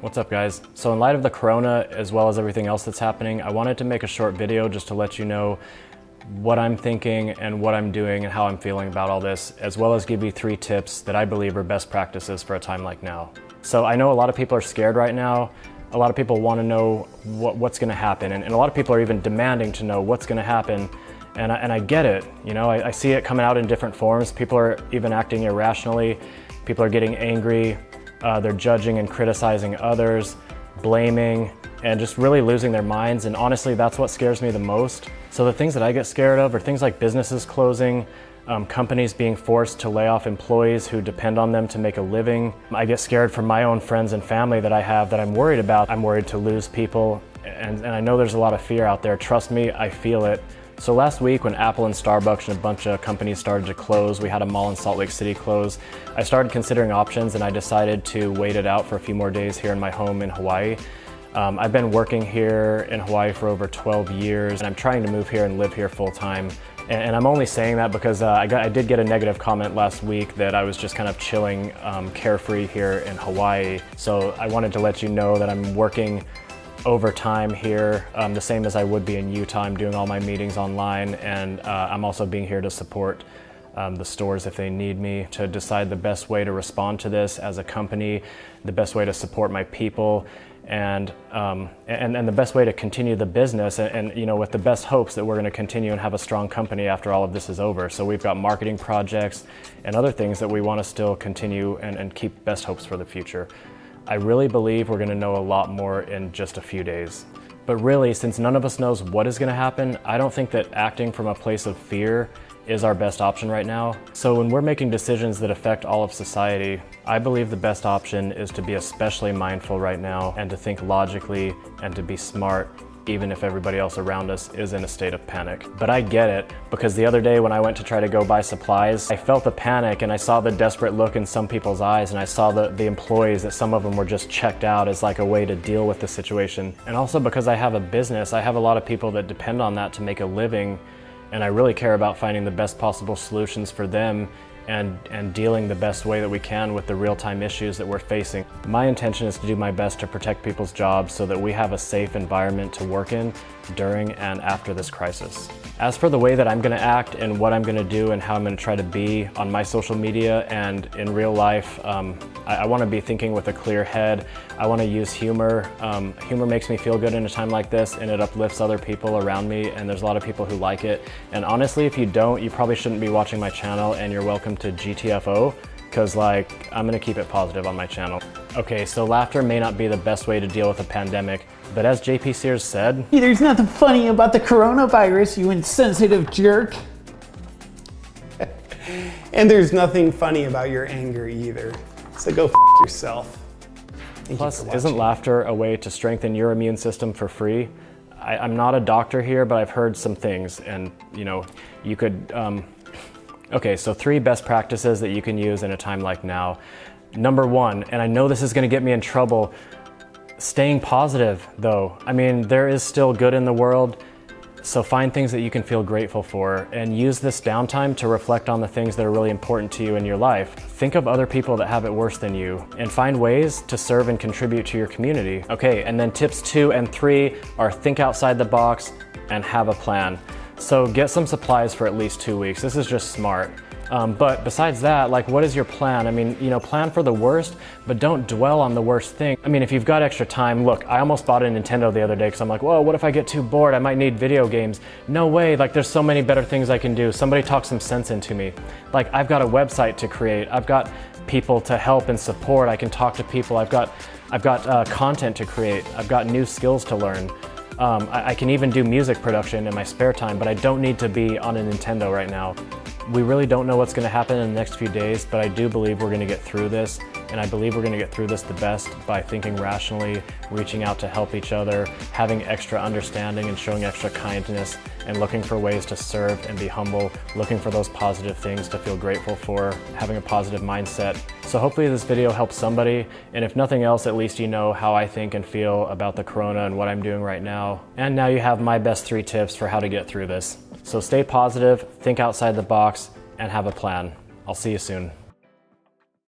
What's up, guys? So in light of the corona, as well as everything else that's happening, I wanted to make a short video just to let you know what I'm thinking and what I'm doing and how I'm feeling about all this, as well as give you 3 tips that I believe are best practices for a time like now. So I know a lot of people are scared right now. A lot of people want to know what's going to happen, and a lot of people are even demanding to know what's going to happen. And I get it, you know, I see it coming out in different forms. People are even acting irrationally. People are getting angry. They're judging and criticizing others, blaming, and just really losing their minds. And honestly, that's what scares me the most. So the things that I get scared of are things like businesses closing, companies being forced to lay off employees who depend on them to make a living. I get scared for my own friends and family that I have that I'm worried about. I'm worried to lose people, and I know there's a lot of fear out there. Trust me, I feel it. So last week when Apple and Starbucks and a bunch of companies started to close, we had a mall in Salt Lake City close, I started considering options and I decided to wait it out for a few more days here in my home in Hawaii. I've been working here in Hawaii for over 12 years and I'm trying to move here and live here full time. And I'm only saying that because I did get a negative comment last week that I was just kind of chilling, carefree here in Hawaii. So I wanted to let you know that I'm working overtime here, the same as I would be in Utah. I'm doing all my meetings online, and I'm also being here to support the stores if they need me, to decide the best way to respond to this as a company, the best way to support my people, and the best way to continue the business, and you know, with the best hopes that we're going to continue and have a strong company after all of this is over. So we've got marketing projects and other things that we want to still continue and keep best hopes for the future. I really believe we're going to know a lot more in just a few days. But really, since none of us knows what is going to happen, I don't think that acting from a place of fear is our best option right now. So when we're making decisions that affect all of society, I believe the best option is to be especially mindful right now and to think logically and to be smart, even if everybody else around us is in a state of panic. But I get it, because the other day when I went to try to go buy supplies, I felt the panic and I saw the desperate look in some people's eyes, and I saw the employees, that some of them were just checked out as like a way to deal with the situation. And also because I have a business, I have a lot of people that depend on that to make a living, and I really care about finding the best possible solutions for them and dealing the best way that we can with the real-time issues that we're facing. My intention is to do my best to protect people's jobs so that we have a safe environment to work in during and after this crisis. As for the way that I'm going to act and what I'm going to do and how I'm going to try to be on my social media and in real life, I want to be thinking with a clear head. I want to use humor. Humor makes me feel good in a time like this, and it uplifts other people around me, and there's a lot of people who like it. And honestly, if you don't, you probably shouldn't be watching my channel, and you're welcome to GTFO, because like, I'm going to keep it positive on my channel. Okay, so laughter may not be the best way to deal with a pandemic, but as JP Sears said, "There's nothing funny about the coronavirus, you insensitive jerk." And there's nothing funny about your anger either. So go f yourself. Plus, isn't laughter a way to strengthen your immune system for free? I'm not a doctor here, but I've heard some things, and you know, you could, okay, so 3 best practices that you can use in a time like now. Number 1, and I know this is gonna get me in trouble, staying positive though. I mean, there is still good in the world, so find things that you can feel grateful for and use this downtime to reflect on the things that are really important to you in your life. Think of other people that have it worse than you and find ways to serve and contribute to your community. Okay, and then tips 2 and 3 are think outside the box and have a plan. So get some supplies for at least 2 weeks. This is just smart. But besides that, like, what is your plan? I mean, you know, plan for the worst, but don't dwell on the worst thing. I mean, if you've got extra time, look, I almost bought a Nintendo the other day because I'm like, whoa, what if I get too bored? I might need video games. No way, like, there's so many better things I can do. Somebody talk some sense into me. Like, I've got a website to create. I've got people to help and support. I can talk to people. I've got content to create. I've got new skills to learn. I can even do music production in my spare time, but I don't need to be on a Nintendo right now. We really don't know what's going to happen in the next few days, but I do believe we're going to get through this, and I believe we're going to get through this the best by thinking rationally, reaching out to help each other, having extra understanding and showing extra kindness, and looking for ways to serve and be humble, looking for those positive things to feel grateful for, having a positive mindset. So hopefully this video helps somebody, and if nothing else, at least you know how I think and feel about the corona and what I'm doing right now. And now you have my best 3 tips for how to get through this. So stay positive, think outside the box, and have a plan. I'll see you soon.